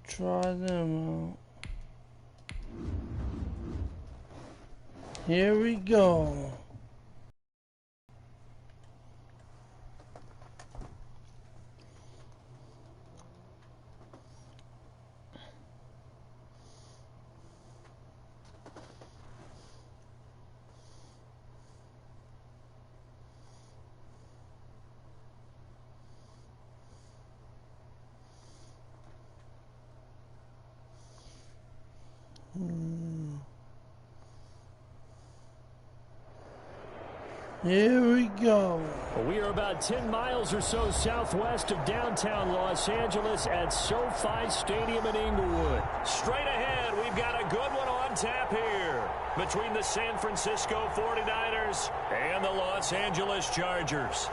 Try them out. Here we go. Here we go. Well, we are about 10 miles or so southwest of downtown Los Angeles at SoFi Stadium in Inglewood. Straight ahead, we've got a good one on tap here between the San Francisco 49ers and the Los Angeles Chargers.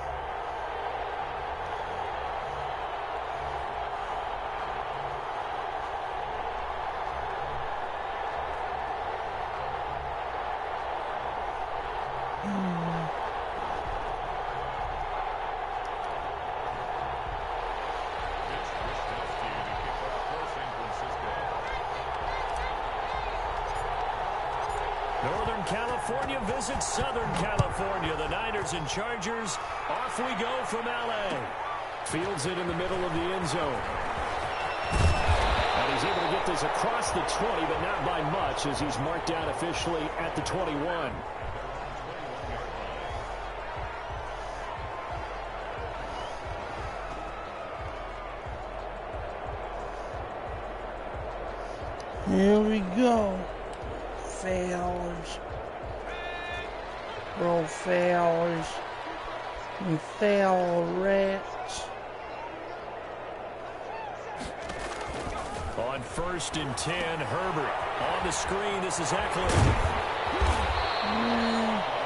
Northern California visits Southern California. The Niners and Chargers. Off we go from L.A. Fields it in the middle of the end zone. And he's able to get this across the 20, but not by much as he's marked out officially at the 21. Here we go. Failures. Bro, failures. And fail rats. On 1st and 10, Herbert. On the screen, this is Eckler.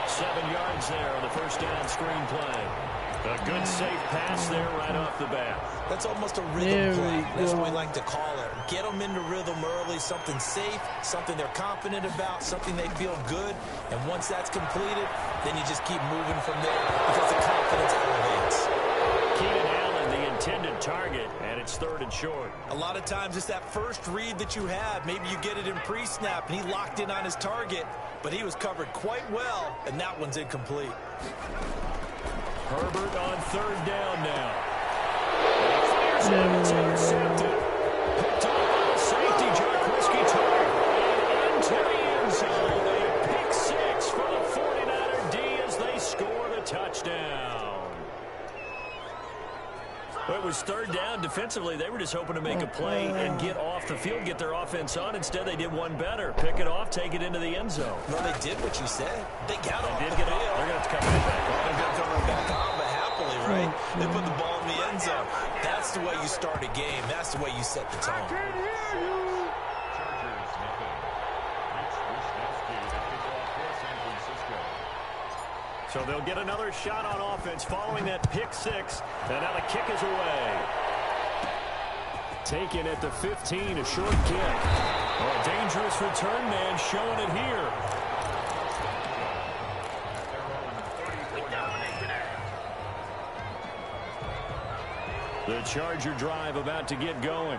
7 yards there on the first down screen play. A good safe pass there right off the bat. That's almost a rhythm play. That's what we like to call it. Get them into rhythm early, something safe, something they're confident about, something they feel good. And once that's completed, then you just keep moving from there because the confidence elevates. Keenan Allen, the intended target, and it's 3rd and short. A lot of times it's that first read that you have. Maybe you get it in pre-snap, and he locked in on his target, but he was covered quite well, and that one's incomplete. Herbert on 3rd down now. Fires it, it's intercepted. Picked up by the safety, Jarquiski Tartt. And into the end zone. A pick 6 for the 49er D as they score the touchdown. Well, it was 3rd down. Defensively, they were just hoping to make a play and get off the field, get their offense on. Instead, they did one better. Pick it off, take it into the end zone. Well, they did what you said. They got off the field. They're going to have to come right back on. They're going to come right back on, but happily, right? They put the ball in the end zone. That's the way you start a game. That's the way you set the tone. So they'll get another shot on offense following that pick 6. And now the kick is away. Taken at the 15, a short kick. Oh, a dangerous return man showing it here. The Charger drive about to get going.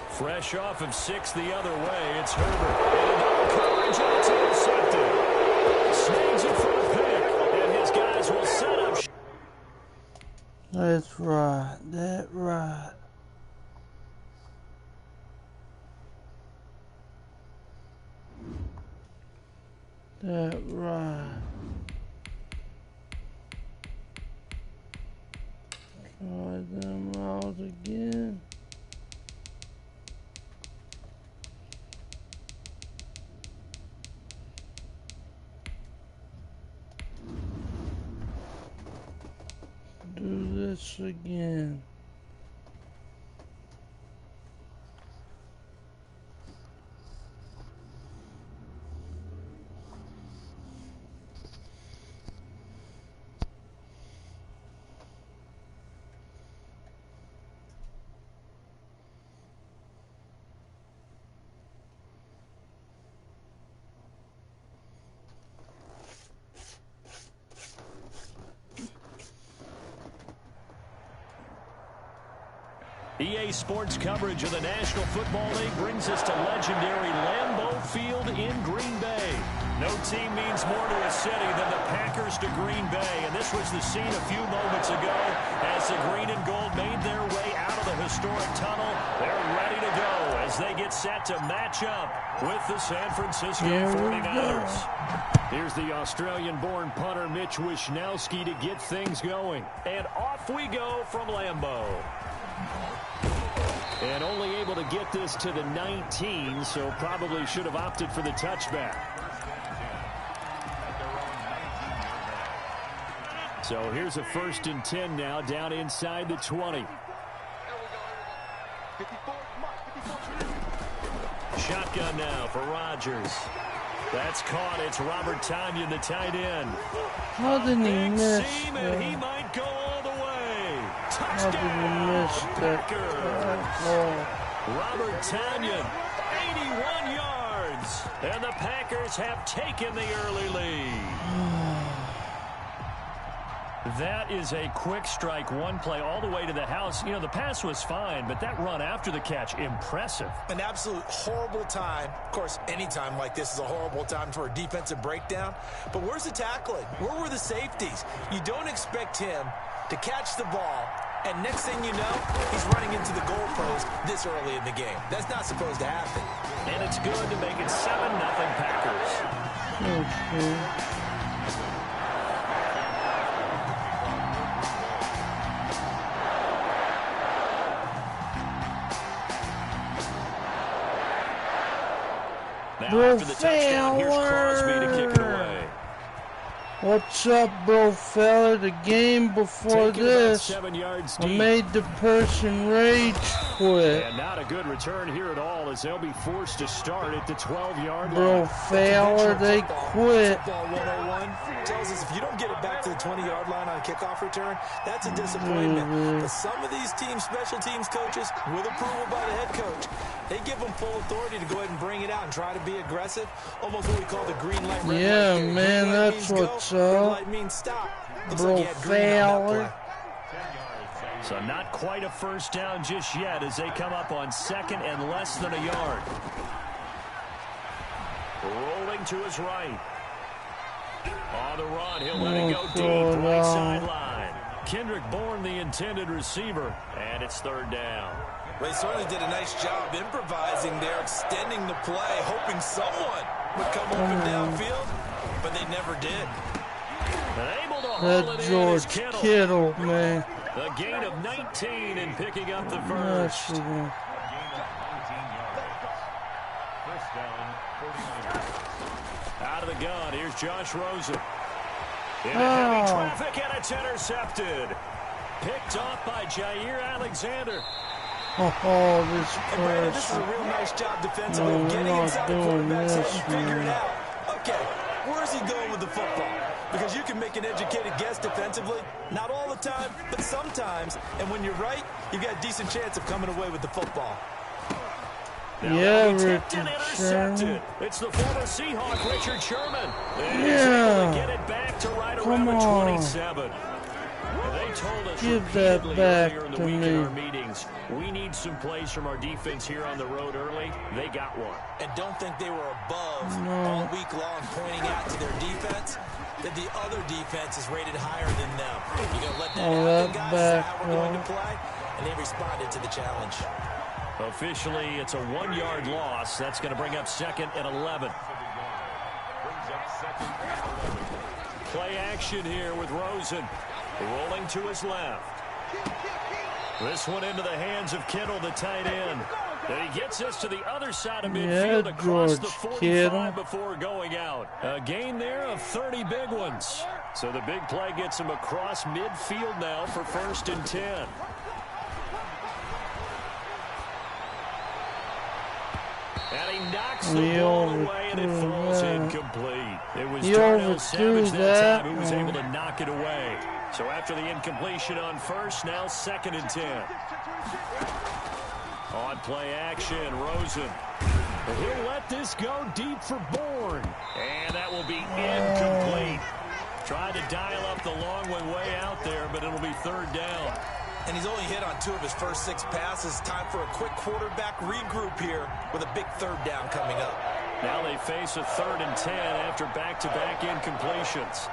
Fresh off of 6 the other way, it's Herbert. And double coverage, and it's intercepted. Snags it for a pick, and his guys will set up. That's right. That's right. That's right. Try them out again. Do this again. EA Sports coverage of the National Football League brings us to legendary Lambeau Field in Green Bay. No team means more to a city than the Packers to Green Bay, and this was the scene a few moments ago as the green and gold made their way out of the historic tunnel. They're ready to go as they get set to match up with the San Francisco 49ers. Here's the Australian-born punter Mitch Wishnowsky to get things going. And off we go from Lambeau. And only able to get this to the 19, so probably should have opted for the touchback. So here's a 1st and 10 now, down inside the 20. Shotgun now for Rodgers. That's caught. It's Robert Tonyan, the tight end. How did he miss that? He might go all the way. How did he miss that? Robert Tonyan, 81 yards. And the Packers have taken the early lead. That is a quick strike, one play all the way to the house. You know, the pass was fine, but that run after the catch, impressive. An absolute horrible time. Of course, any time like this is a horrible time for a defensive breakdown. But where's the tackling? Where were the safeties? You don't expect him to catch the ball, and next thing you know, he's running into the goalpost this early in the game. That's not supposed to happen. And it's good to make it 7-0 Packers. Okay. Now after the touchdown, here's Crosby to kick it away. What's up, bro fella? The game before this, I made the person rage quit. And not a good return here at all as they'll be forced to start at the 12-yard line. Bro fella, they quit. Football 101 tells us if you don't get it back to the 20-yard line on a kickoff return, that's a disappointment. But some of these teams, special teams coaches, with approval by the head coach, they give them full authority to go ahead and bring it out and try to be aggressive. Almost what we call the green light, red yeah, light. Man, that's what's up. Red light means stop. Looks bro like he had green on that play. So not quite a first down just yet as they come up on 2nd and less than a yard. Rolling to his right. On the run, he'll let it go deep, right sideline. Kendrick Bourne, the intended receiver, and it's 3rd down. They certainly did a nice job improvising there, extending the play, hoping someone would come open downfield, but they never did. Able to haul it George in Kittle, man. A gain of 19 and picking up the first. Out of the gun, here's Josh Rosen. In heavy traffic, and it's intercepted. Picked off by Jair Alexander. This person. This is a real nice job defensively of getting inside the quarterback's head and figuring out, okay, where's he going with the football? Because you can make an educated guess defensively, not all the time, but sometimes. And when you're right, you've got a decent chance of coming away with the football. Yeah, Richard Sherman. It's the former Seahawk, Richard Sherman. Yeah. Get it back to right around the 27. They told us give that back earlier in the to week me. in our meetings, we need some plays from our defense here on the road early. They got one. And don't think they were above all week long pointing out to their defense that the other defense is rated higher than them. You're going to let that happen, guys. That's how we're going to play. And they responded to the challenge. Officially, it's a 1-yard loss. That's going to bring up 2nd and 11. Play action here with Rosen. Rolling to his left. This one into the hands of Kittle, the tight end. And he gets us to the other side of midfield across the 45 before going out. A gain there of 30 big ones. So the big play gets him across midfield now for 1st and 10. And he knocks the ball away, and it falls incomplete. It was Darnell Savage that time who was able to knock it away. So after the incompletion on 1st, now 2nd and 10. On play action, Rosen. He'll let this go deep for Bourne. And that will be incomplete. Tried to dial up the long way out there, but it'll be 3rd down. And he's only hit on 2 of his first 6 passes. Time for a quick quarterback regroup here with a big 3rd down coming up. Now they face a 3rd and 10 after back-to-back incompletions.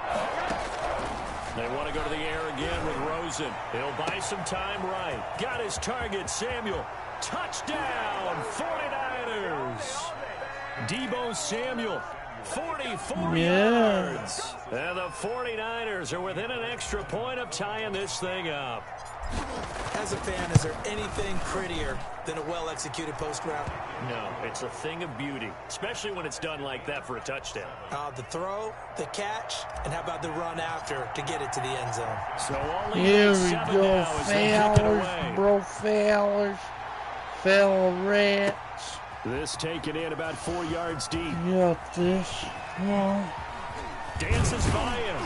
They want to go to the air again with Rosen. He'll buy some time right. Got his target, Samuel. Touchdown, 49ers. Deebo Samuel, 44 yards. And the 49ers are within an extra point of tying this thing up. As a fan, is there anything prettier than a well-executed post route? No, it's a thing of beauty, especially when it's done like that for a touchdown. The throw, the catch, and how about the run after to get it to the end zone? So only here we 7 go, now as they kick it away. bro, fellow rats. This taken in about 4 yards deep. Got this. Come on. Dances by him.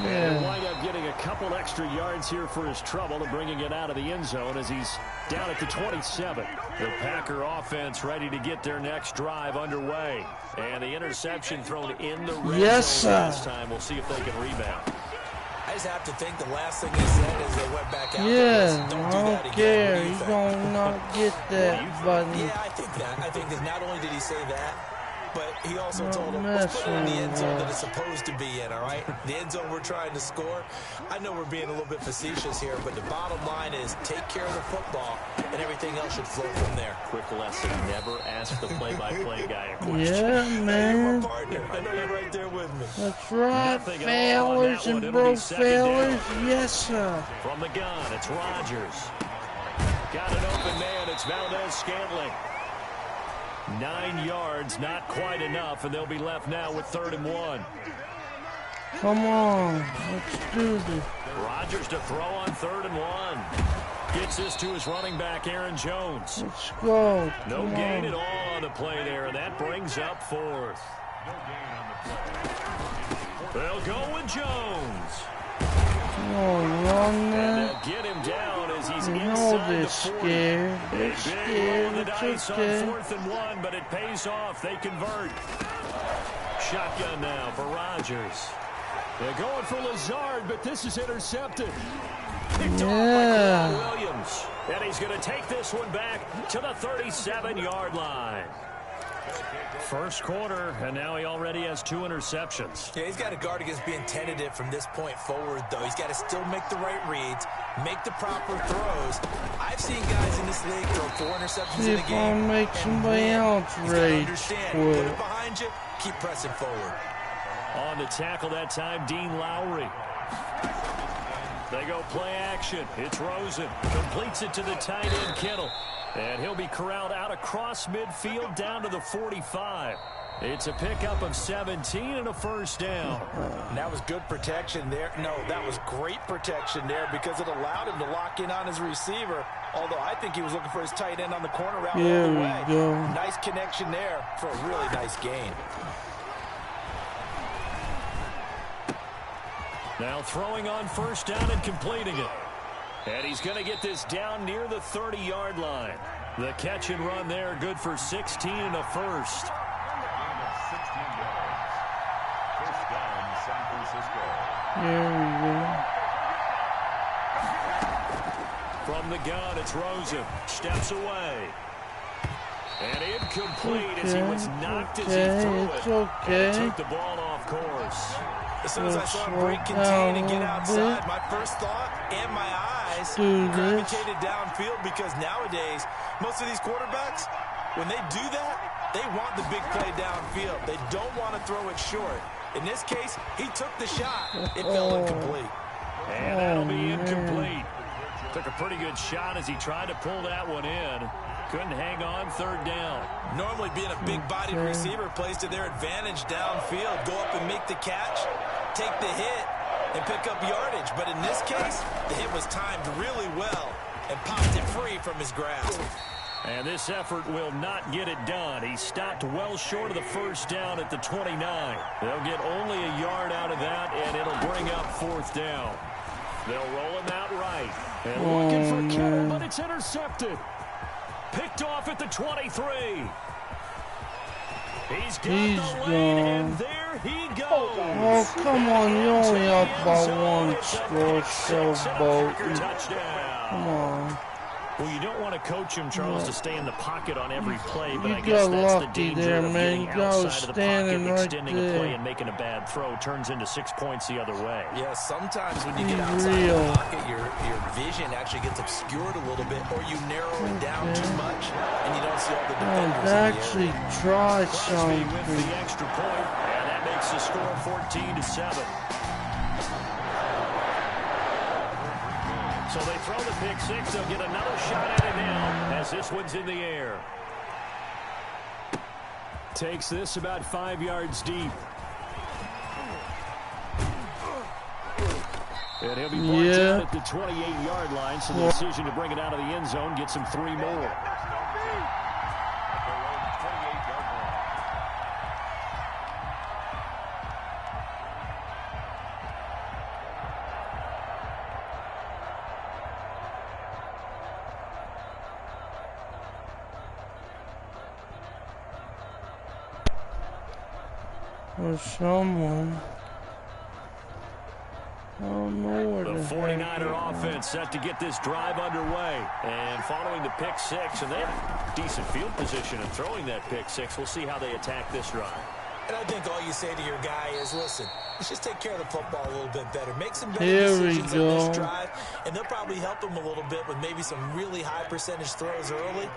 Yeah. And he'll wind up getting a couple extra yards here for his trouble and bringing it out of the end zone as he's down at the 27. The Packer offense ready to get their next drive underway. And the interception thrown in the red zone this time. We'll see if they can rebound. I just have to think the last thing they said as they went back out. Yeah, Don't I do don't that again. care. He's going to not get that button. Yeah, I think that. I think that not only did he say that, but he also told him, let's put it in the end zone that it's supposed to be in, all right? The end zone we're trying to score. I know we're being a little bit facetious here, but the bottom line is take care of the football, and everything else should flow from there. Quick lesson, never ask the play-by-play guy a question. Yeah, man. You're my partner. I know you're right there with me. That's right, fellas and bro fellas. Yes, sir. From the gun, it's Rodgers. Got an open man. It's Valdez-Scantling. 9 yards, not quite enough, and they'll be left now with 3rd and 1. Come on, let's do this. Rodgers to throw on 3rd and 1. Gets this to his running back, Aaron Jones. Let's go. No gain at all on the play there, and that brings up 4th. They'll go with Jones. Run and they'll get him down as he's inside they're the 40. scared. They're scared. The dice It's okay. on 4th and 1, but it pays off. They convert. Shotgun now for Rodgers. They're going for Lazard, but this is intercepted. Picked off by Kawhi Williams. And he's going to take this one back to the 37-yard line. First quarter, and now he already has 2 interceptions. Yeah, he's got to guard against being tentative from this point forward, though. He's got to still make the right reads, make the proper throws. I've seen guys in this league throw 4 interceptions in a game. Make somebody else rage. Put it behind you, keep pressing forward. On the tackle that time, Dean Lowry. They go play action. It's Rosen. Completes it to the tight end, Kittle. And he'll be corralled out across midfield down to the 45. It's a pickup of 17 and a first down. And that was good protection there. No, that was great protection there because it allowed him to lock in on his receiver. Although I think he was looking for his tight end on the corner route all the way. Go. Nice connection there for a really nice gain. Now throwing on first down and completing it. And he's going to get this down near the 30-yard line. The catch and run there, good for 16 and a first. Here we go. From the gun, it's Rosen. Steps away. And incomplete as he was knocked as he threw it. It's okay. And took the ball off course. As soon as I saw him break contain and get outside, my first thought and my eyes gravitated downfield because nowadays, most of these quarterbacks, when they do that, they want the big play downfield. They don't want to throw it short. In this case, he took the shot. It fell incomplete. And that'll be incomplete. Took a pretty good shot as he tried to pull that one in. Couldn't hang on, 3rd down. Normally being a big-bodied receiver plays to their advantage downfield. Go up and make the catch, take the hit, and pick up yardage. But in this case, the hit was timed really well and popped it free from his grasp. And this effort will not get it done. He stopped well short of the first down at the 29. They'll get only a yard out of that, and it'll bring up 4th down. They'll roll him out right. And looking for Kittle, but it's intercepted. Picked off at the 23. He's got the lead, and there he goes. Oh, come on. You're only up by one score, Showboat. Come on. Well, you don't want to coach him, Charles, to stay in the pocket on every play, but You I guess that's the lucky danger there, of man. getting You outside of the pocket, right extending a play, there. and making a bad throw turns into 6 points the other way. Yeah, sometimes when you get outside of the pocket, your vision actually gets obscured a little bit, or you narrow it down too much, and you don't see all the defenders actually try something. With the extra point, and that makes the score 14-7. So they throw the pick six. They'll get another shot at it now as this one's in the air. Takes this about 5 yards deep. And he'll be brought down at the 28-yard line, so the decision to bring it out of the end zone gets him 3 more. Or someone. I don't know where the 49er offense set to get this drive underway. And following the pick six, and they have decent field position in throwing that pick six. We'll see how they attack this drive. And I think all you say to your guy is, listen, let's just take care of the football a little bit better. Make some better decisions on this drive, and they'll probably help him a little bit with maybe some really high percentage throws early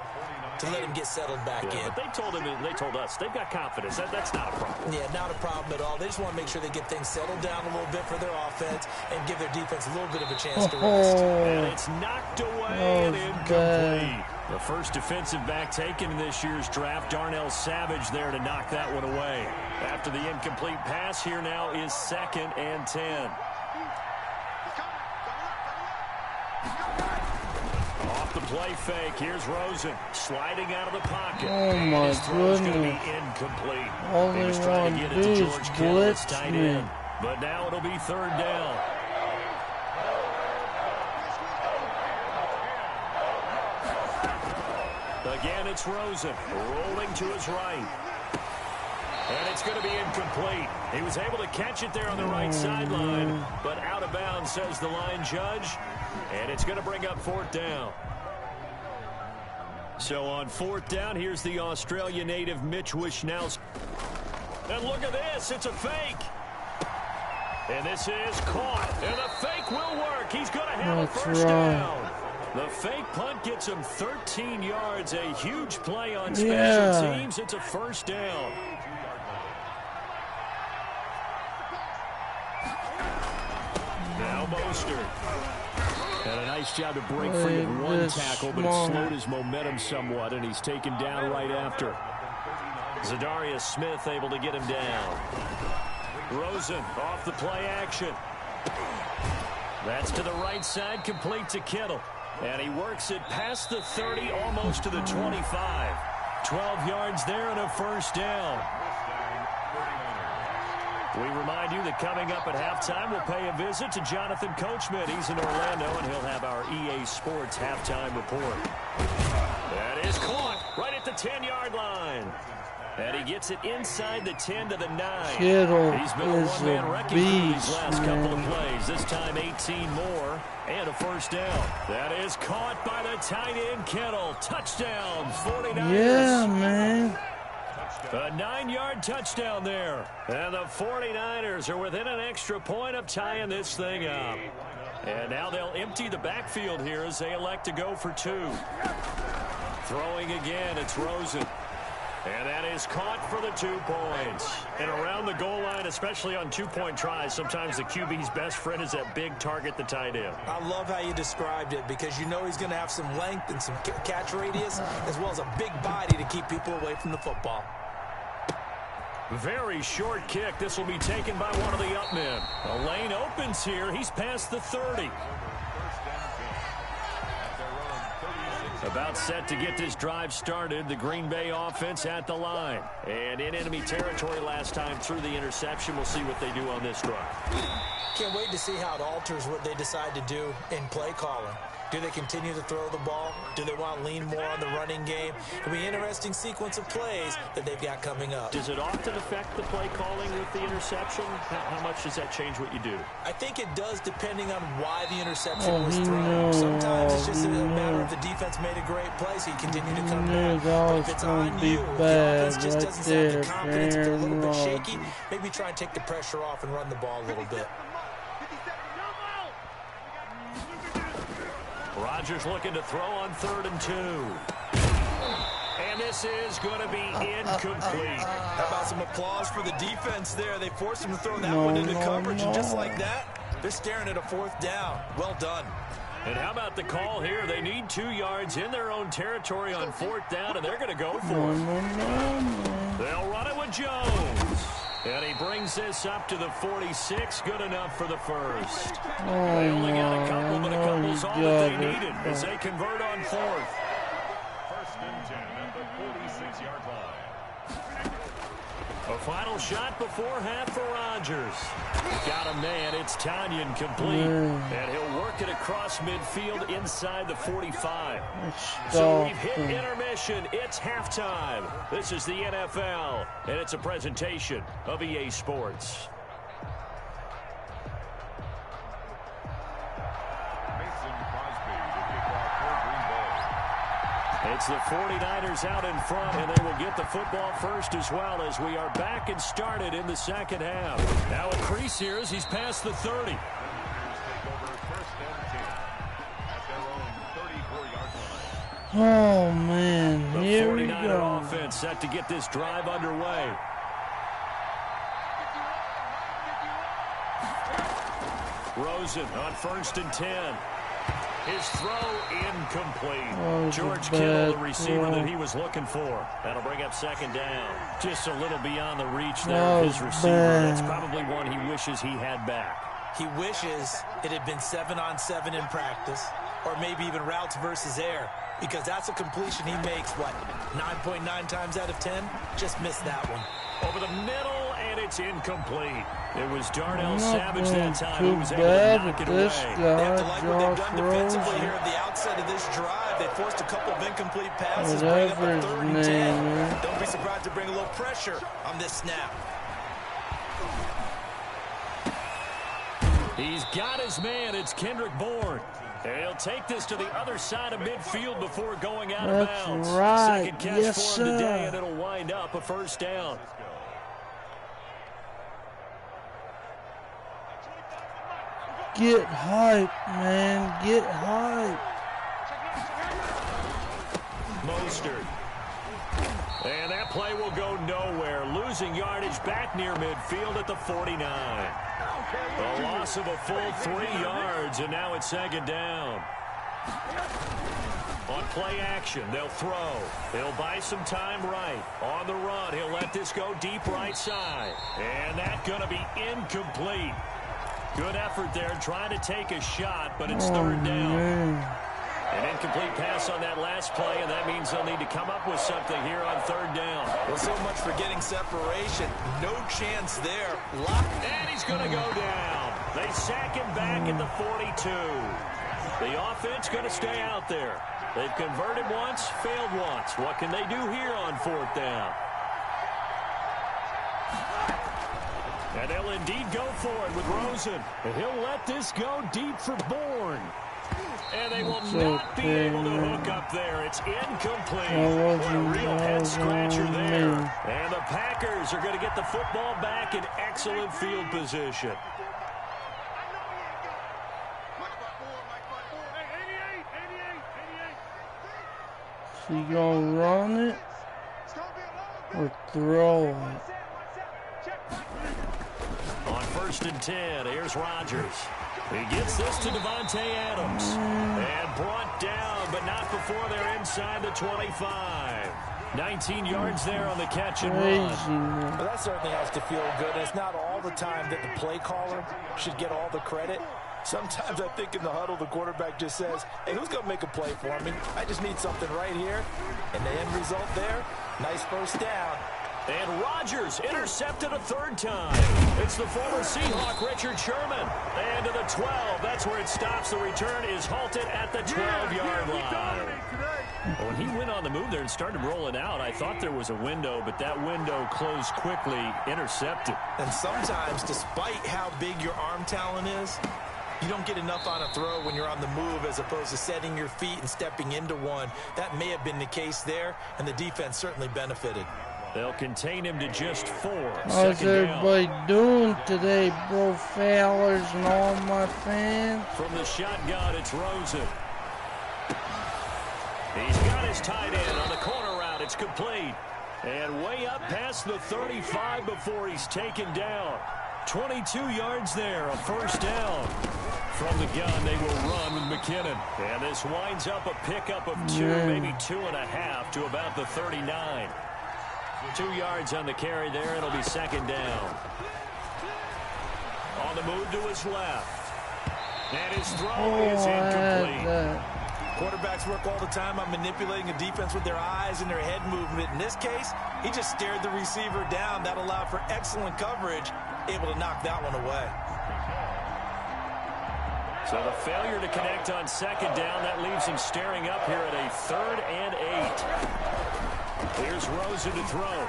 to let him get settled back in. But they told us they've got confidence. That's not a problem. Yeah, not a problem at all. They just want to make sure they get things settled down a little bit for their offense and give their defense a little bit of a chance to rest. And it's knocked away and incomplete. The first defensive back taken in this year's draft, Darnell Savage, there to knock that one away. After the incomplete pass, here now is 2nd and 10. Off the play fake, here's Rosen sliding out of the pocket. Oh my His throw's going to goodness. be incomplete. All He was they trying want to get to it do to is George Kittle, his blitz tight me. end. But now it'll be 3rd down. Again, it's Rosen rolling to his right. And it's going to be incomplete. He was able to catch it there on the right sideline, but out of bounds, says the line judge. And it's going to bring up 4th down. So on 4th down, here's the Australia native Mitch Wishnowski. And look at this. It's a fake. And this is caught. And the fake will work. He's going to have a first down. The fake punt gets him 13 yards. A huge play on special teams. It's a first down. Now Mostert. And a nice job to break free of one tackle, but it slowed his momentum somewhat, and he's taken down right after. Zadarius Smith able to get him down. Rosen off the play action. That's to the right side, complete to Kittle. And he works it past the 30, almost to the 25. 12 yards there and a first down. We remind you that coming up at halftime, we'll pay a visit to Jonathan Coachman. He's in Orlando, and he'll have our EA Sports halftime report. That is caught right at the 10-yard line. And he gets it inside the 10 to the 9. Kittle He's been a one-man wrecking through these last couple of man. plays. This time 18 more and a first down. That is caught by the tight end Kittle. Touchdown, 49ers. Yeah, man. A 9-yard touchdown there. And the 49ers are within an extra point of tying this thing up. And now they'll empty the backfield here as they elect to go for 2. Throwing again, it's Rosen. And that is caught for the 2 points. And around the goal line, especially on 2-point tries, sometimes the QB's best friend is that big target, the tight end. I love how you described it, because you know he's going to have some length and some catch radius, as well as a big body to keep people away from the football. Very short kick. This will be taken by one of the up men. A lane opens here. He's past the 30. About set to get this drive started. The Green Bay offense at the line. And in enemy territory last time through the interception. We'll see what they do on this drive. Can't wait to see how it alters what they decide to do in play calling. Do they continue to throw the ball? Do they want to lean more on the running game? It'll be an interesting sequence of plays that they've got coming up. Does it often affect the play calling with the interception? How much does that change what you do? I think it does, depending on why the interception was thrown. Sometimes it's just a matter of the defense made a great play, so you continue to come back. But if it's on you, if the offense just doesn't have the confidence, it's a little bit shaky, maybe try and take the pressure off and run the ball a little bit. Rodgers looking to throw on 3rd and 2. And this is going to be incomplete. How about some applause for the defense there? They forced him to throw that one into coverage, and just like that, they're staring at a 4th down. Well done. And how about the call here? They need 2 yards in their own territory on 4th down, and they're going to go for it. They'll run it with Jones. And he brings this up to the 46. Good enough for the first. They only got a couple, but a couple's all that they needed as they convert on 4th. 1st and 10 at the 46-yard line. A final shot before half for Rodgers. Got a man. It's Tanyan complete. And he'll work it across midfield inside the 45. So we've hit intermission. It's halftime. This is the NFL, and it's a presentation of EA Sports. It's the 49ers out in front, and they will get the football first as well as we are back and started in the second half. Now increase here as he's past the 30. Oh, man. Here we go. The 49er offense set to get this drive underway. Rosen on 1st and 10. His throw incomplete. George Kittle, the receiver that he was looking for. That'll bring up 2nd down. Just a little beyond the reach there of his receiver. That's probably one he wishes he had back. He wishes it had been 7-on-7 in practice, or maybe even routes versus air, because that's a completion he makes, 9.9 times out of 10? Just missed that one. Over the middle, and it's incomplete. It was Darnell Savage that time who was able to knock it away. They have to like what they've done defensively here at the outset of this drive. They forced a couple of incomplete passes, bring up a 3rd and 10. Don't be surprised to bring a little pressure on this snap. He's got his man. It's Kendrick Bourne. And he'll take this to the other side of midfield before going out of bounds. Right. Second catch for him today, and it'll wind up a 1st down. Get hype, man. Get hype. Mostert. And that play will go nowhere. Losing yardage back near midfield at the 49. A loss of a full 3 yards, and now it's 2nd down. On play action, they'll throw. He'll buy some time right. On the run, he'll let this go deep right side. And that's going to be incomplete. Good effort there trying to take a shot, but it's 3rd down. Man. An incomplete pass on that last play, and that means they'll need to come up with something here on 3rd down. Well, so much for getting separation. No chance there. And he's going to go down. They sack him back at the 42. The offense going to stay out there. They've converted once, failed once. What can they do here on 4th down? And they'll indeed go for it with Rosen. And he'll let this go deep for Bourne. And they will not be able to hook up there. It's incomplete. What a real head-scratcher there. And the Packers are going to get the football back in excellent field position. Is he going to run it or throw it? On 1st and 10, here's Rodgers. He gets this to Devontae Adams. And brought down, but not before they're inside the 25. 19 yards there on the catch and run. Well, that certainly has to feel good. It's not all the time that the play caller should get all the credit. Sometimes I think in the huddle, the quarterback just says, hey, who's going to make a play for me? I just need something right here. And the end result there, nice 1st down. And Rodgers intercepted a third time. It's the former Seahawk, Richard Sherman. And to the 12. That's where it stops. The return is halted at the 12-yard line. When he went on the move there and started rolling out, I thought there was a window, but that window closed quickly, intercepted. And sometimes, despite how big your arm talent is, you don't get enough on a throw when you're on the move as opposed to setting your feet and stepping into one. That may have been the case there, and the defense certainly benefited. They'll contain him to just 4. How's everybody doing today, bro Fowlers and all my fans? From the shotgun, it's Rosen. He's got his tight end on the corner route. It's complete. And way up past the 35 before he's taken down. 22 yards there, a first down. From the gun, they will run with McKinnon. And this winds up a pickup of 2, maybe 2.5 to about the 39. 2 yards on the carry there. It'll be second down. On the move to his left. And his throw is incomplete. Quarterbacks work all the time on manipulating a defense with their eyes and their head movement. In this case, he just stared the receiver down. That allowed for excellent coverage, able to knock that one away. So the failure to connect on second down, that leaves him staring up here at a 3rd and 8. Here's Rosen to throw.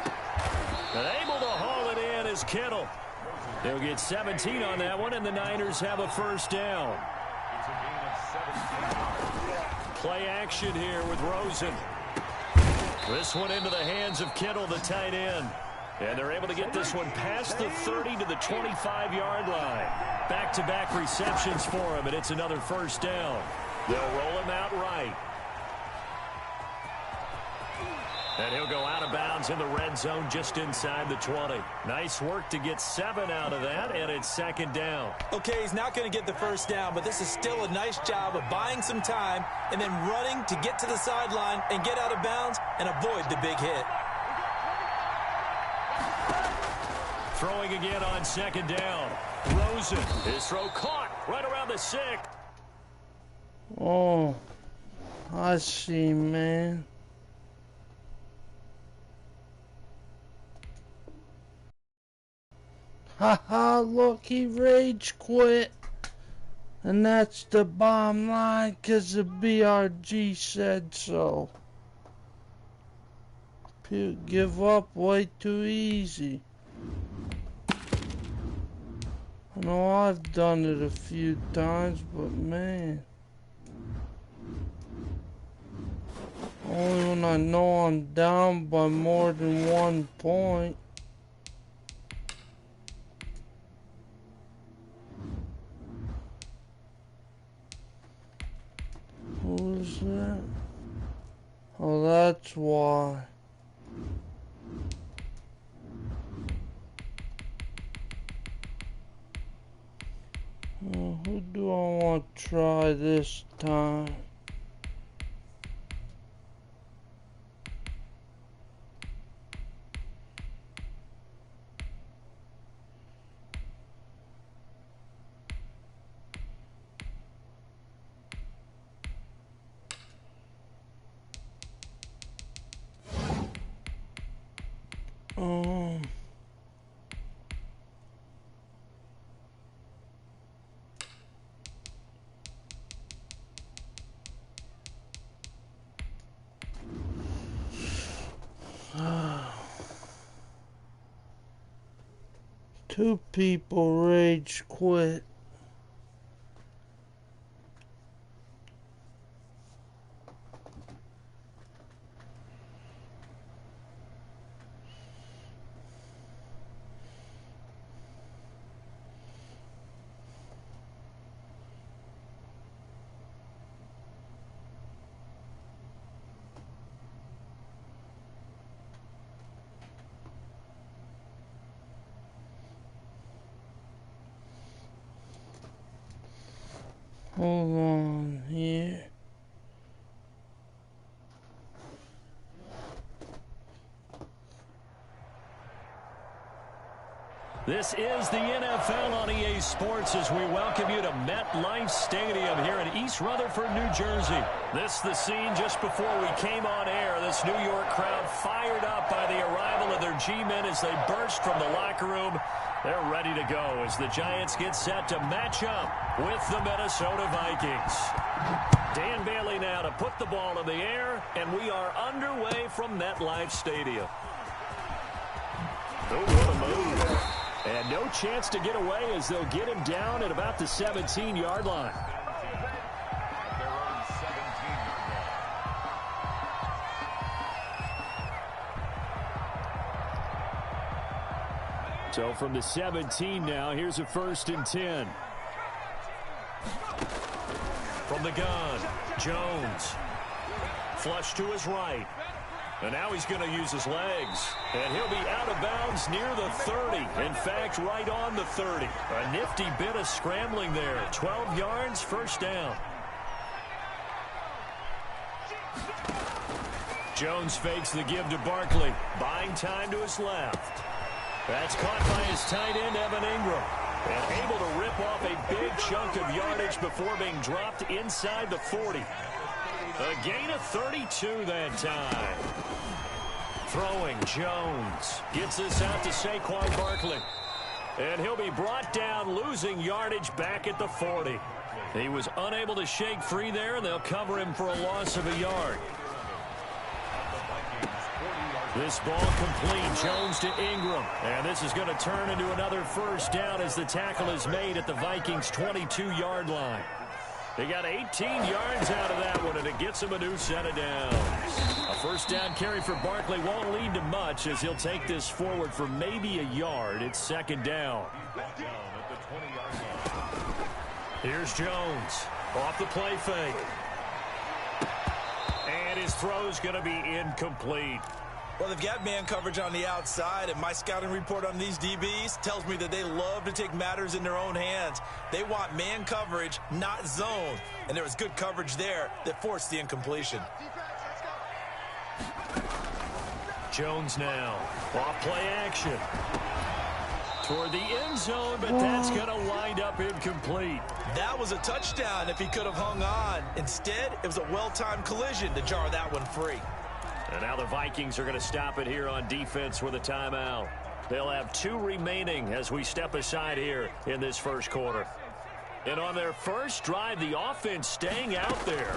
And able to haul it in is Kittle. They'll get 17 on that one, and the Niners have a first down. Play action here with Rosen. This one into the hands of Kittle, the tight end. And they're able to get this one past the 30 to the 25-yard line. Back-to-back receptions for him, and it's another first down. They'll roll him out right. And he'll go out of bounds in the red zone just inside the 20. Nice work to get 7 out of that, and it's second down. Okay, he's not going to get the first down, but this is still a nice job of buying some time and then running to get to the sideline and get out of bounds and avoid the big hit. Throwing again on second down. Rosen, his throw caught right around the 6. Oh, I see, man. Haha, look, he rage quit. And that's the bottom line, because the BRG said so. People give up way too easy. I know I've done it a few times, but man. Only when I know I'm down by more than 1 point. Who's that? Oh, that's why. Who do I want to try this time? Two people rage quit. Hold on here. This is the NFL on EA Sports as we welcome you to MetLife Stadium here in East Rutherford, New Jersey. This is the scene just before we came on air. This New York crowd fired up by the arrival of their G-men as they burst from the locker room. They're ready to go as the Giants get set to match up with the Minnesota Vikings. Dan Bailey now to put the ball in the air, and we are underway from MetLife Stadium. Oh, what a move. And no chance to get away as they'll get him down at about the 17-yard line. So from the 17 now, here's a 1st and 10. From the gun, Jones. Flush to his right. And now he's going to use his legs. And he'll be out of bounds near the 30. In fact, right on the 30. A nifty bit of scrambling there. 12 yards, 1st down. Jones fakes the give to Barkley. Buying time to his left. That's caught by his tight end, Evan Ingram. And able to rip off a big chunk of yardage before being dropped inside the 40. A gain of 32 that time. Throwing, Jones. Gets this out to Saquon Barkley. And he'll be brought down, losing yardage back at the 40. He was unable to shake free there, and they'll cover him for a loss of a yard. This ball complete. Jones to Ingram. And this is going to turn into another 1st down as the tackle is made at the Vikings' 22-yard line. They got 18 yards out of that one, and it gets him a new set of downs. A 1st down carry for Barkley won't lead to much as he'll take this forward for maybe a yard. It's 2nd down. Here's Jones. Off the play fake. And his throw's going to be incomplete. Well, they've got man coverage on the outside, and my scouting report on these DBs tells me that they love to take matters in their own hands. They want man coverage, not zone. And there was good coverage there that forced the incompletion. Jones now. Off play action. Toward the end zone, but that's going to wind up incomplete. That was a touchdown if he could have hung on. Instead, it was a well-timed collision to jar that one free. And now the Vikings are going to stop it here on defense with a timeout. They'll have 2 remaining as we step aside here in this 1st quarter. And on their first drive, the offense staying out there.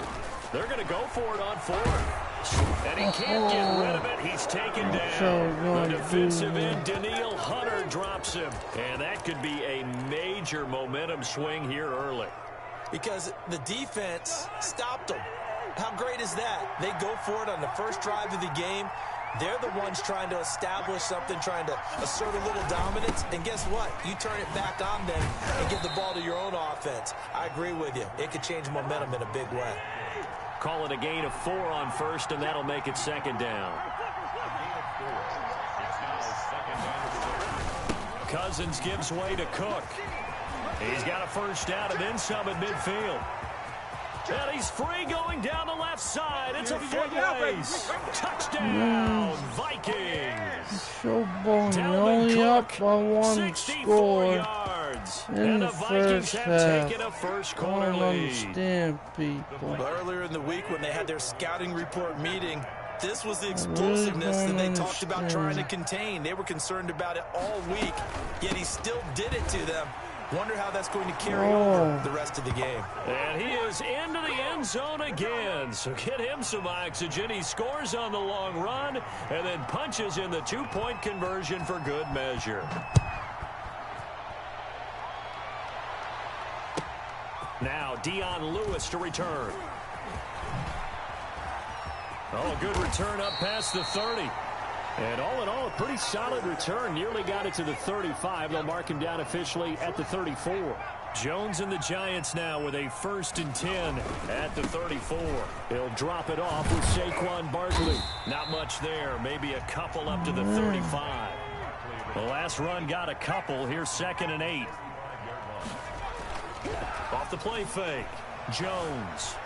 They're going to go for it on 4th. And he can't get rid of it. He's taken down. The defensive end, Daniil Hunter, drops him. And that could be a major momentum swing here early. Because the defense stopped them. How great is that? They go for it on the first drive of the game. They're the ones trying to establish something, trying to assert a little dominance. And guess what? You turn it back on them and give the ball to your own offense. I agree with you. It could change momentum in a big way. Call it a gain of 4 on 1st, and that'll make it 2nd down. Cousins gives way to Cook. He's got a 1st down and then some at midfield. And he's free going down the left side. It's a foot race. Touchdown, Vikings. So bony. Only up by 1 score yards. in the Vikings have taken a first quarter lead. Understand, people. Earlier in the week when they had their scouting report meeting, this was the explosiveness that they talked about trying to contain. They were concerned about it all week, yet he still did it to them. Wonder how that's going to carry over the rest of the game. And he is into the end zone again. So get him some oxygen. He scores on the long run and then punches in the 2-point conversion for good measure. Now Dion Lewis to return. Oh, good return up past the 30. And all in all, a pretty solid return. Nearly got it to the 35. They'll mark him down officially at the 34. Jones and the Giants now with a 1st and 10 at the 34. He'll drop it off with Saquon Barkley. Not much there. Maybe a couple up to the 35. The last run got a couple. Here's 2nd and 8. Off the play fake. Jones.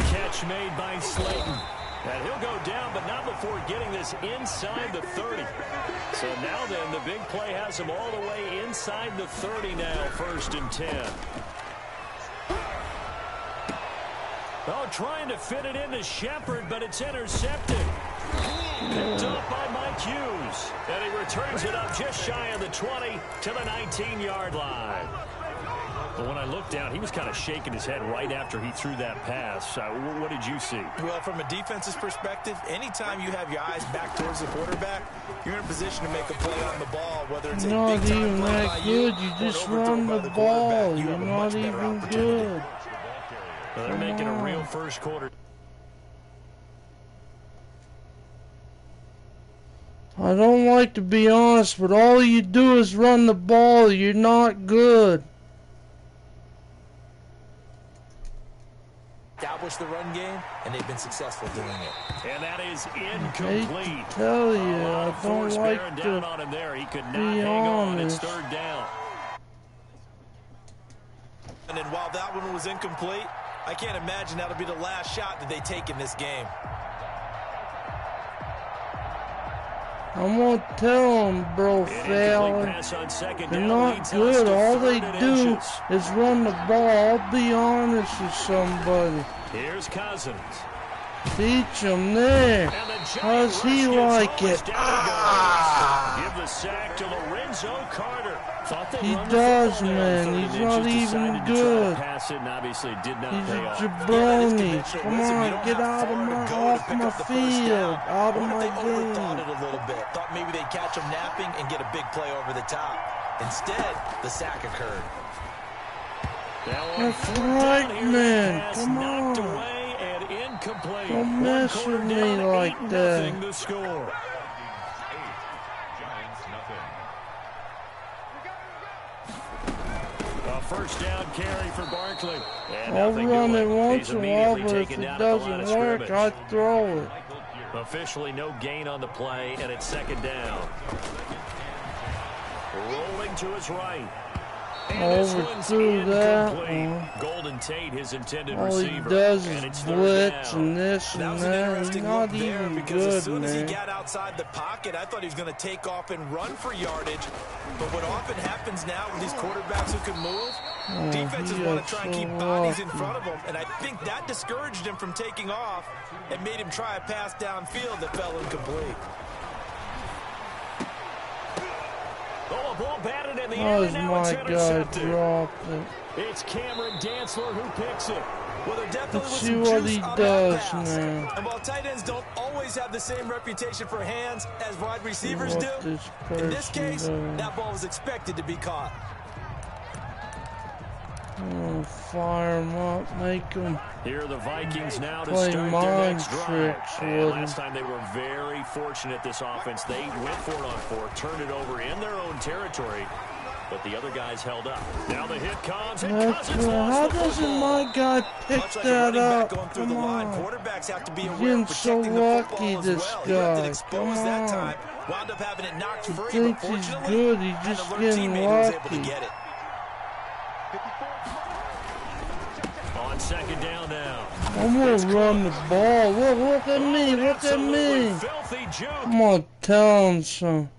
Catch made by Slayton. And he'll go down, but not before getting this inside the 30. So now then, the big play has him all the way inside the 30 now, 1st and 10. Oh, trying to fit it into Shepard, but it's intercepted. Picked up by Mike Hughes. And he returns it up just shy of the 20 to the 19-yard line. But when I looked down, he was kind of shaking his head right after he threw that pass. What did you see? Well, from a defense's perspective, anytime you have your eyes back towards the quarterback, you're in a position to make a play on the ball, whether it's a big-time play by you you just run the ball. You're not even good. Well, they're making a real first quarter. I don't like to be honest, but all you do is run the ball. You're not good. Establish the run game, and they've been successful doing it. And that is incomplete. I tell you, I don't like to down on him there. He could not be hang on. It's honest. 3rd down. And then while that one was incomplete, I can't imagine that'll be the last shot that they take in this game. I'm gonna tell them, bro, fella. They're not good. All they do is run the ball. I'll be honest with somebody. Here's Cousins. Teach him there. How's he like it? Give the sack to Lorenzo Carter. He does, man. He's not even good. He's a jabroni. Come on, get out of off my field, out of my game. Overthought it a little bit. Thought maybe they'd catch him napping and get a big play over the top. Instead, the sack occurred. That's right, man. Come on. Don't mess with me like that. First down carry for Barkley. I'll run it once in a while, but if it doesn't work, I throw it. Officially no gain on the play, and it's 2nd down. Rolling to his right. Overthrew that one. Golden Tate, his intended All receiver. he does is blitz and this and that. He's not even because good, as soon as he man. got outside the pocket, I thought he was going to take off and run for yardage. But what often happens now with these quarterbacks who can move, defenses want to try and keep bodies in front of them. And I think that discouraged him from taking off and made him try a pass downfield that fell incomplete. Oh, a ball batted in the air, How's and now my it's guy intercepted. dropped it? It's Cameron Dantzler who picks it. Well, there definitely Let's was see some what juice he on does that pass. now. And while tight ends don't always have the same reputation for hands as wide receivers do, in this case, that ball was expected to be caught. Oh, fire him up, make him Here are the Vikings now to play start their mind next drive. tricks And with last him. time they were very fortunate, this offense. They went for it on 4, turned it over in their own territory, but the other guys held up. Now the hit comes, and Cousins How lost the doesn't football. my guy pick Much like a that running back up? going through Come the line, on. quarterbacks have to be aware Getting of so protecting the lucky, football as this well. He left it guy. exposed Come that on. time. Wound up having it knocked He free, but thinks he's fortunately, good. He's an just alert getting teammate who was able to lucky. get it. On 2nd down now. I'm gonna run the ball. Look at me. Look at me. Filthy juke. I'm gonna tell him some.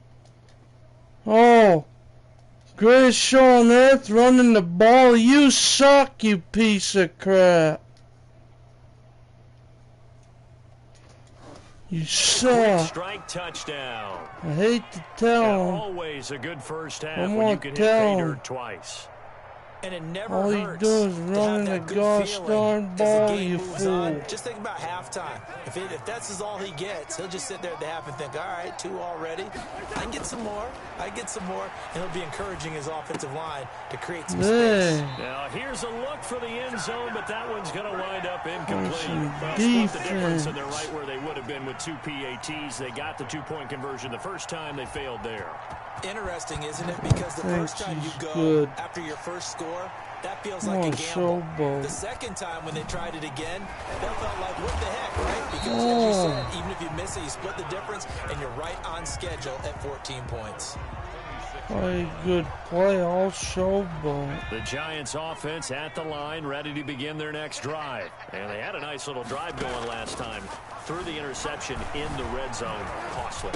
Oh, greatest show on earth, running the ball. You suck, you piece of crap. You Quick suck. strike touchdown. I hate to And tell him. always a good first half I'm when you gonna can hit tell pay him. dirt twice. And it never All he hurts does is to run have the that good gosh feeling darn as the ball, game you moves fool. on. Just think about halftime. If that's all he gets, he'll just sit there at the half and think, all right, 2 already. I get some more. I get some more. And he'll be encouraging his offensive line to create some space. Yeah. Now here's a look for the end zone, but that one's going to wind up incomplete. Some Well, split the difference, defense. and they're right where they would have been with 2 PATs. They got the 2-point conversion the first time. They failed there. Interesting, isn't it? Because the first time you go good. after your first score, that feels Come like a on, gamble. showboat. The second time when they tried it again, that felt like, what the heck, right? Because as you said, even if you miss it, you split the difference, and you're right on schedule at 14 points. Play good play, all showboat. The Giants offense at the line, ready to begin their next drive. And they had a nice little drive going last time. Threw the interception in the red zone. Costly.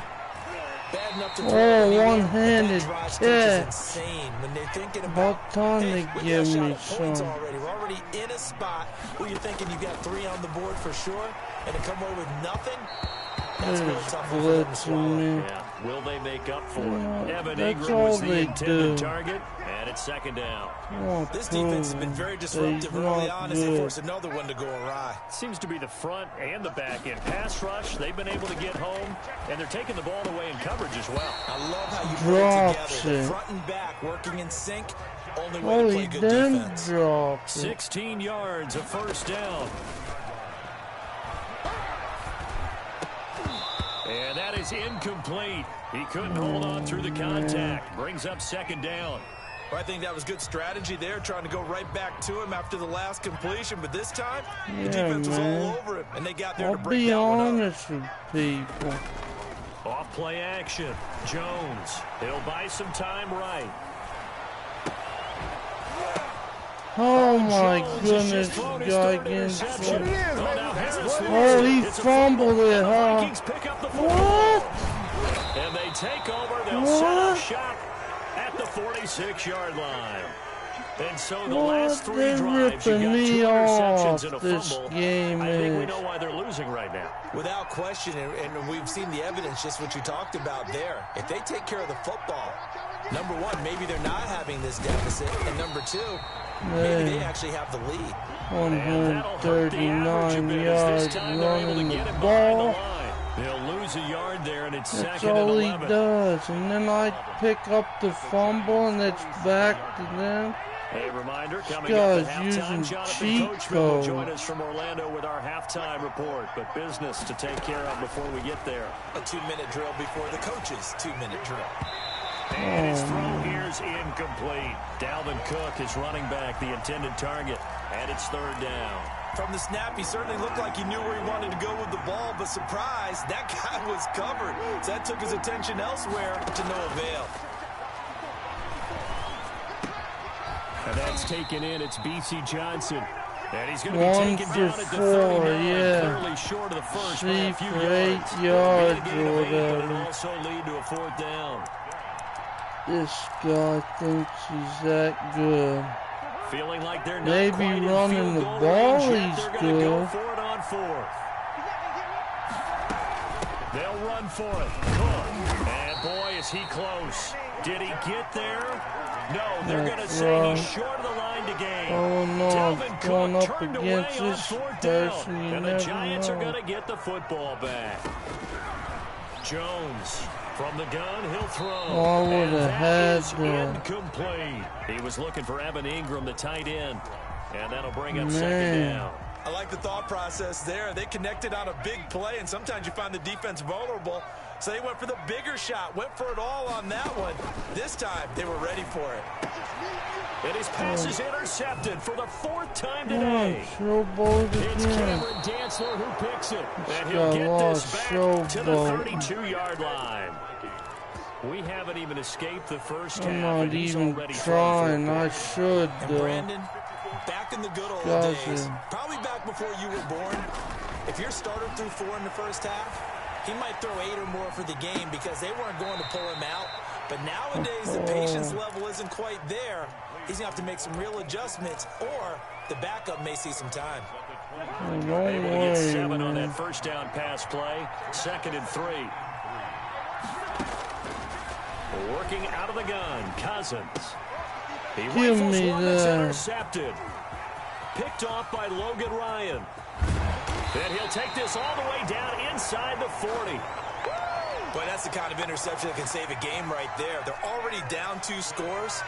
Bad enough to throw one-handed catch. Insane when they're thinking about time hey, to give me some. already. We're already in a spot where you're thinking you got 3 on the board for sure, and to come away with nothing. That's really tough for them to swallow. Yeah. Will they make up for it? Evan That's Ingram all was the they intended do. target, and it's second down. This defense has been very disruptive early on as they force another one to go awry. Seems to be the front and the back end. Pass rush, they've been able to get home, and they're taking the ball away in coverage as well. I love how you put it together. The front and back working in sync. Only way to play good defense. 16 yards, a first down. And that is incomplete. He couldn't hold on through the contact. Brings up second down. Well, I think that was good strategy there, trying to go right back to him after the last completion. But this time, the defense was all over him, and they got there to break that one up. I'll be honest with people. Off play action. Jones. He'll buy some time right. Oh my goodness, this guy against he fumbled it, huh? What? And they take over. They'll set up shop at the 46-yard line. And so the last 3 drives, you got 2 interceptions and a fumble. I think we know why they're losing right now. Without question, and we've seen the evidence, just what you talked about there. If they take care of the football, number one, maybe they're not having this deficit, and number two, maybe they actually have the lead. 139 yards running the ball. They'll lose a yard there, and it's That's second and all 11. he does. And then I pick up the fumble, and it's back to them. A reminder, coming up at halftime, Jonathan cheat Coachman will code. join us from Orlando with our halftime report. But business to take care of before we get there. A 2-minute drill before the coach's 2-minute drill. And his throw here's incomplete. Dalvin Cook is running back, the intended target, and it's third down. From the snap, he certainly looked like he knew where he wanted to go with the ball, but surprise, that guy was covered. So that took his attention elsewhere to no avail. And that's taken in. It's B.C. Johnson. And he's going to be taken down at the 39. Clearly short of the first by a few yards. 8 yards or But whatever. it'll also lead to a fourth down. This guy thinks he's that good. Feeling like they're not Maybe quite running in the field goal ball, range yet. he's They're going to go good. for it on fourth. They'll run for it. Cook. And boy, is he close. Did he get there? No, they're going to say he's short of the line to gain. Oh no, Dalvin going Cook up turned against away on this fourth down. person, you And the never Giants are know. going to get the football back. Jones from the gun, he'll throw. Oh, I would have had that. Incomplete. He was looking for Evan Ingram, the tight end. And that'll bring up second down. I like the thought process there. They connected on a big play, and sometimes you find the defense vulnerable. So they went for the bigger shot, went for it all on that one. This time, they were ready for it. And his pass is intercepted for the 4th time today. Showboat It's again. Cameron Dantzler who picks it. And got he'll get this back to the showboat. 32-yard line. We haven't even escaped the first half. I'm not and he's even already trying. I should, And though. Brandon, back in the good old Gotcha. days, probably back before you were born, if your starter threw 4 in the first half, he might throw 8 or more for the game because they weren't going to pull him out. But nowadays, the patience level isn't quite there. He's going to have to make some real adjustments, or the backup may see some time. Don't Able to get 7 worry, on man. that first down pass play. 2nd and 3. Working out of the gun, Cousins. He Give rifles me one that's that. intercepted. Picked off by Logan Ryan. And he'll take this all the way down inside the 40. Boy, that's the kind of interception that can save a game right there. They're already down 2 scores.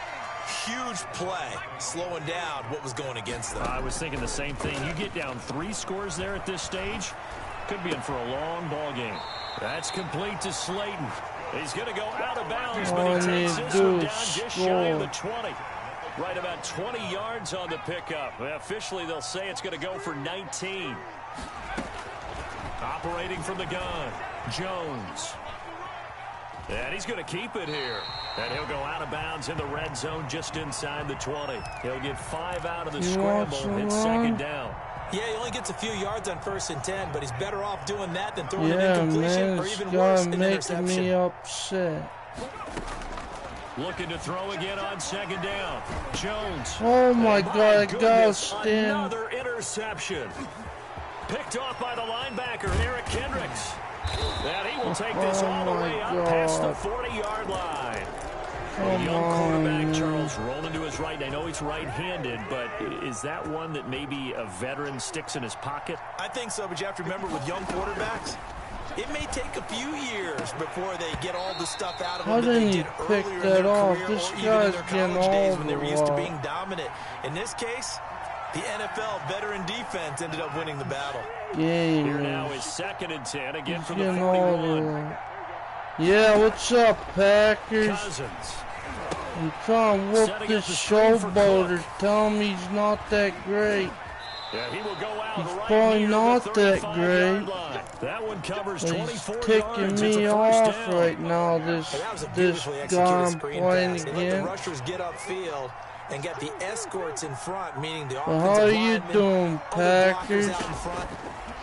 Huge play, slowing down what was going against them. I was thinking the same thing. You get down 3 scores there at this stage, could be in for a long ball game. That's complete to Slayton. He's going to go out of bounds, but he takes this one down just shy of the 20. Right about 20 yards on the pickup. Well, officially, they'll say it's going to go for 19. Operating from the gun, Jones. And he's going to keep it here. And he'll go out of bounds in the red zone just inside the 20. He'll get 5 out of the scramble. It's second down. Yeah, he only gets a few yards on 1st and 10, but he's better off doing that than throwing an incompletion or even worse, an interception. Making me upset. Looking to throw again on second down. Jones. Oh my God, another interception. Picked off by the linebacker, Eric Kendricks. And he will take this all the way up past the 40-yard line. The young quarterback, Charles, rolling to his right. I know he's right-handed, but is that one that maybe a veteran sticks in his pocket? I think so, but you have to remember with young quarterbacks, it may take a few years before they get all the stuff out of them that they did earlier in their career or even in their college days when they were used to being dominant. In this case, the NFL veteran defense ended up winning the battle. Yeah. Here now is 2nd and 10 again from the 41. Yeah, what's up, Packers? Cousins. I'm trying to whoop this showboater. Tell him he's not that great. Yeah, he will go out he's right probably not that great. That one covers he's 24 ticking yards. me off right now, this guy I'm playing again. Let the rushers get upfield and get the escorts in front, meaning the offensive how are you linemen, doing, Packers? out in front,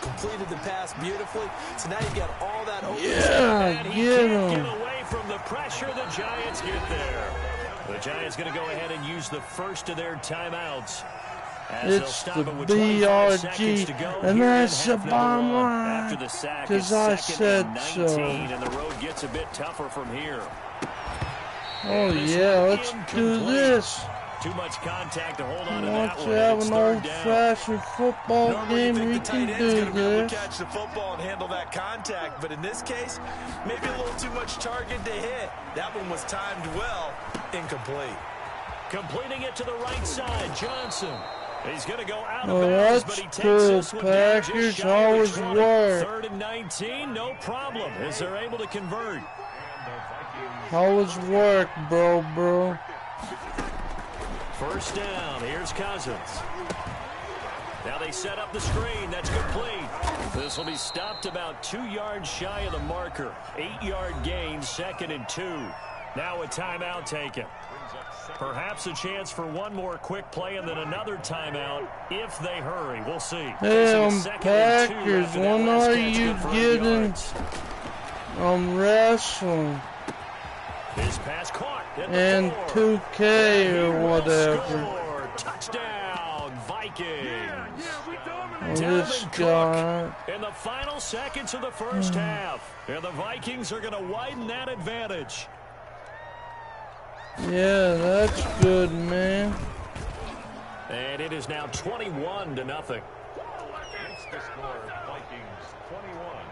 completed the pass beautifully. So now you've got all that open. Yeah, get him. Get away from the pressure. The Giants get there. The Giants going to go ahead and use the first of their timeouts. It's the BRG, and that's the bottom line, because I said so. And the road gets a bit tougher from here. Oh yeah, let's do this. Too much contact to hold on to Once that you one. have an old-fashioned football game, we can do this. Catch the football and handle that contact, but in this case, maybe a little too much target to hit. That one was timed well, incomplete. Completing it to the right side, Johnson. He's going to go out of Oh, bounds, that's but he takes cool, this one down just Packers. shy of Always the 20. work. 3rd and 19, no problem, as they're able to convert. Always work, bro. First down, here's Cousins. Now they set up the screen, that's complete. This will be stopped about 2 yards shy of the marker. 8-yard gain, 2nd and 2. Now a timeout taken. Perhaps a chance for one more quick play and then another timeout if they hurry. We'll see. Damn, Packers, when are you getting wrestling? This pass caught and 2K or whatever. Touchdown, Vikings. Oh, this guy. In the final seconds of the first half, and the Vikings are going to widen that advantage. Yeah, that's good, man. And it is now 21-0. It's the score, Vikings 21,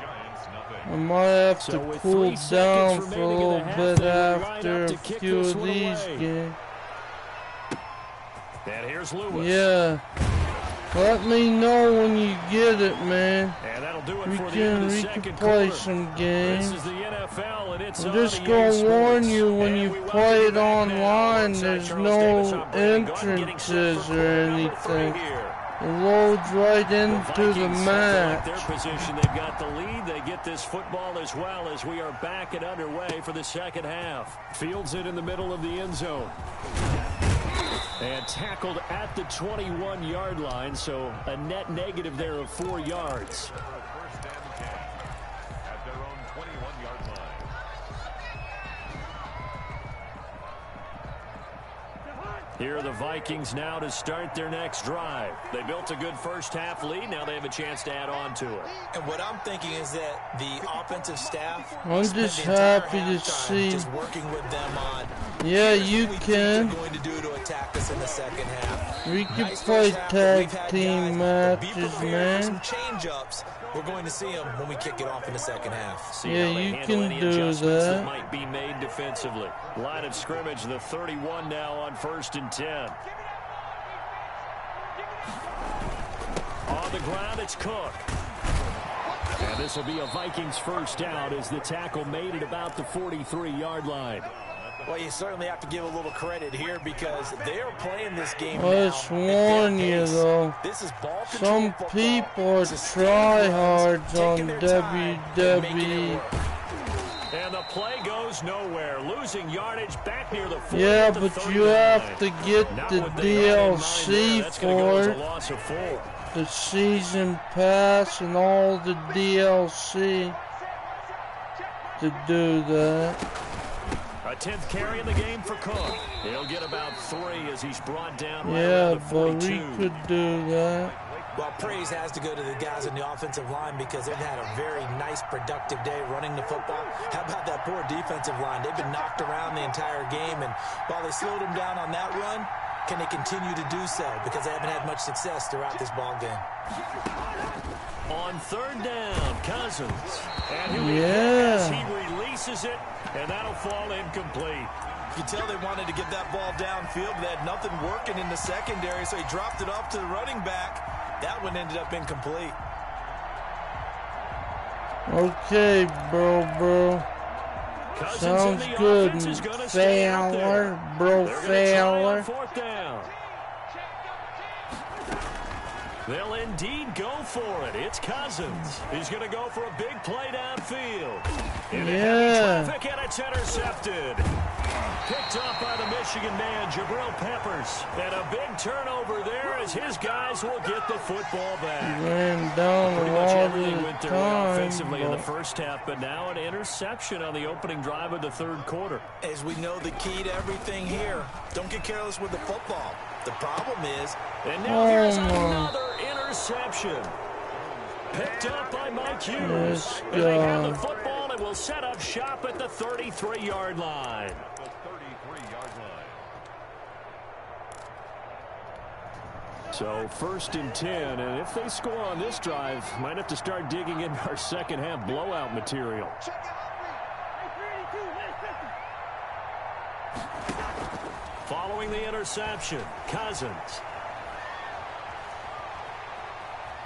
Giants nothing. I might have to cool down for a little bit after a few of these games. And here's Lewis. Yeah. Let me know when you get it, man. And that'll do it we for the end of the can second play quarter. some games. This is the NFL, and it's I'm on just EA gonna Sports. warn you when you play it online, Alongside there's Charles no Davis on Brandon Gordon, getting set entrances for or quarter number 3 anything. here. It loads right into the Vikings match. their position. They've got the lead. They get this football as well as we are back and underway for the second half. Fields it in the middle of the end zone. And tackled at the 21-yard line, so a net negative there of 4 yards. First and 10 at their own 21-yard line. Here are the Vikings now to start their next drive. They built a good first half lead. Now they have a chance to add on to it. And what I'm thinking is that the offensive staff, I'm just happy to see. just working with them on. Yeah, you can. Going to do to attack us in the second half. We can play tag team matches, man. Some change-ups. We're going to see them when we kick it off in the second half. See yeah, how they you handle can any do adjustments that. Might be made defensively. Line of scrimmage, the 31 now on 1st and 10. On the ground, it's Cook. And this will be a Vikings first down as the tackle made at about the 43-yard line. Well, you certainly have to give a little credit here because they are playing this game now. Let's warn you, though. This is ball Some people are tryhards on WWE. And the play goes nowhere. Losing yardage back near the 40. Yeah, but you have to get the DLC for it. Loss of 4. The season pass and all the DLC to do that. A 10th carry in the game for Cook. He'll get about 3 as he's brought down. Yeah, right but we could do that. Well, praise has to go to the guys on the offensive line because they've had a very nice, productive day running the football. How about that poor defensive line? They've been knocked around the entire game, and while they slowed them down on that run, can they continue to do so? Because they haven't had much success throughout this ball game. On 3rd down, Cousins. And he releases it, and that'll fall incomplete. You can tell they wanted to get that ball downfield, but they had nothing working in the secondary, so he dropped it off to the running back. That one ended up incomplete. Okay, bro. Sounds good, Fowler, bro Fowler. 4th down. They'll indeed go for it. It's Cousins. He's going to go for a big play downfield. Yeah. Traffic, and it's intercepted. Picked up by the Michigan man, Jabril Peppers. And a big turnover there as his guys will get the football back. Ran down Pretty a much lot everything of went their the way time, offensively in the first half, but now an interception on the opening drive of the 3rd quarter. As we know, the key to everything here, don't get careless with the football. The problem is... And now here's another interception. Picked up by Mike Hughes. And they have the football and will set up shop at the 33-yard line. So 1st and 10, and if they score on this drive, might have to start digging in our second half blowout material. Following the interception, Cousins.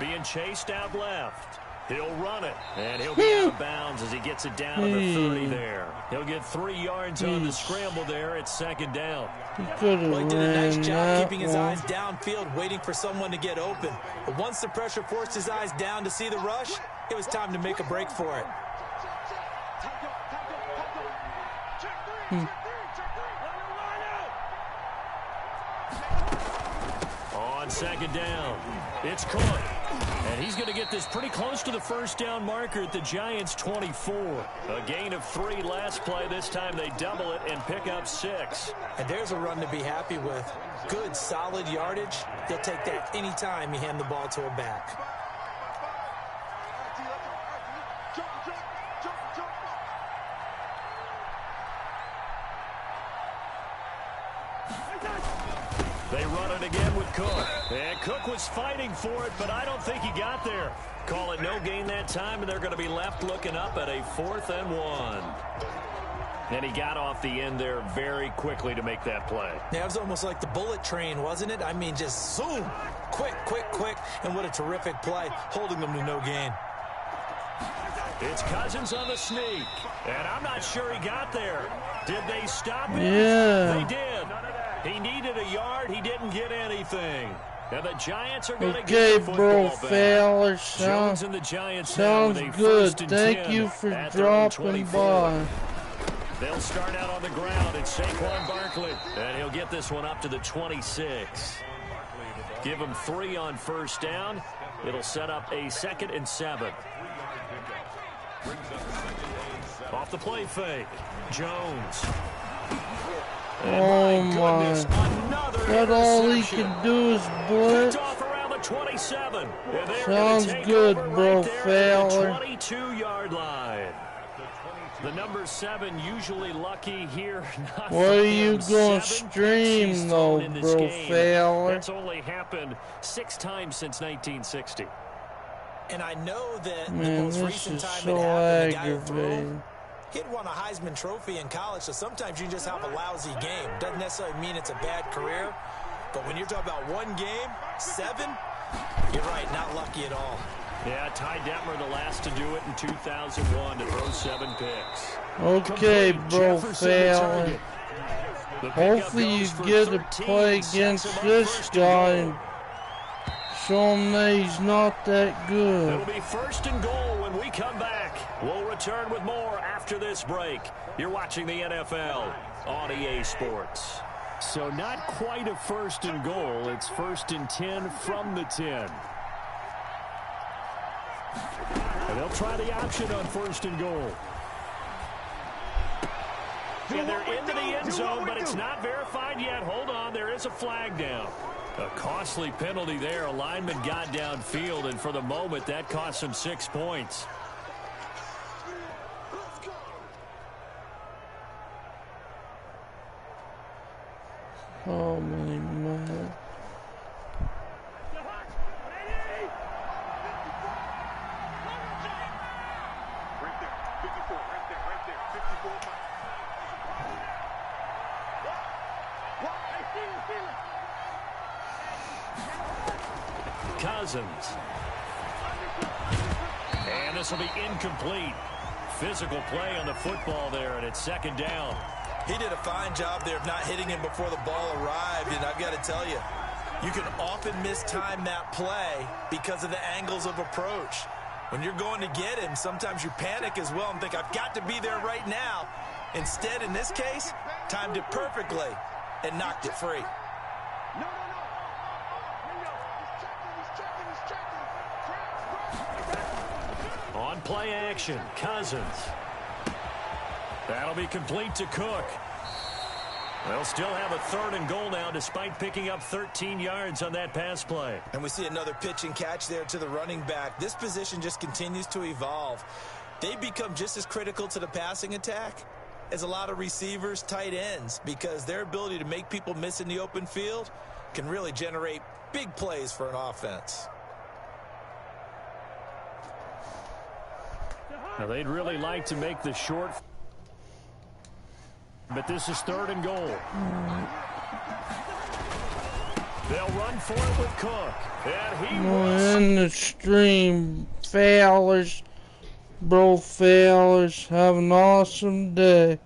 Being chased out left. He'll run it, and he'll be out of bounds as he gets it down to the 30 there. He'll get 3 yards on the scramble there. It's 2nd down. Well, he did a nice job keeping his eyes downfield, waiting for someone to get open. But once the pressure forced his eyes down to see the rush, it was time to make a break for it. On 2nd down, it's Cook. And he's going to get this pretty close to the 1st down marker at the Giants' 24. A gain of 3 last play. This time they double it and pick up 6. And there's a run to be happy with. Good, solid yardage. They'll take that any time you hand the ball to a back. They run it again with Cook. And Cook was fighting for it, but I don't think he got there. Call it no gain that time, and they're going to be left looking up at a 4th and 1. And he got off the end there very quickly to make that play. Yeah, it was almost like the bullet train, wasn't it? I mean, just zoom. Quick. And what a terrific play, holding them to no gain. It's Cousins on the sneak. And I'm not sure he got there. Did they stop him? Yeah. They did. He needed a yard. He didn't get anything. Now the Giants are going to get the football back. Fowler, Jones and the Giants sounds good. Thank you for dropping by. They'll start out on the ground. It's Saquon Barkley. And he'll get this one up to the 26. Give him 3 on 1st down. It'll set up a 2nd and 7. Off the play fake. Jones. Oh my. That all he can do is blitz. Off around the 27. Sounds good, bro, Fowler. 22-yard line. The number 7 usually lucky here. What are you going to stream, though, bro, Fowler? That's only happened 6 times since 1960. And I know that the Man, most this recent is time so it happened, the guy who threw, aggravating. he'd won a Heisman Trophy in college, so sometimes you just have a lousy game. Doesn't necessarily mean it's a bad career, but when you're talking about 1 game, 7, you're right, not lucky at all. Yeah, Ty Detmer, the last to do it in 2001 to throw 7 picks. Okay, bro, Fowler. Hopefully you get to play against this guy and Show him that he's not that good. It'll be 1st and goal when we come back. We'll return with more after this break. You're watching the NFL on EA Sports. So not quite a 1st and goal. It's 1st and 10 from the 10. And they'll try the option on 1st and goal. And they're into the end zone, but it's not verified yet. Hold on, there is a flag down. A costly penalty there. A lineman got downfield, and for the moment, that cost him 6 points. Oh, man. Right there, 54, right there, 54. Cousins. And this will be incomplete. Physical play on the football there, and it's 2nd down. He did a fine job there of not hitting him before the ball arrived, and I've got to tell you, you can often mistime that play because of the angles of approach. When you're going to get him, sometimes you panic as well and think, I've got to be there right now. Instead, in this case, timed it perfectly and knocked it free. On play action, Cousins. That'll be complete to Cook. They'll still have a 3rd and goal now despite picking up 13 yards on that pass play. And we see another pitch and catch there to the running back. This position just continues to evolve. They become just as critical to the passing attack as a lot of receivers, tight ends, because their ability to make people miss in the open field can really generate big plays for an offense. Now, they'd really like to make the short, but this is 3rd and goal. They'll run for it with Cook. And he will. In the stream, fellas, bro, fellas, have an awesome day.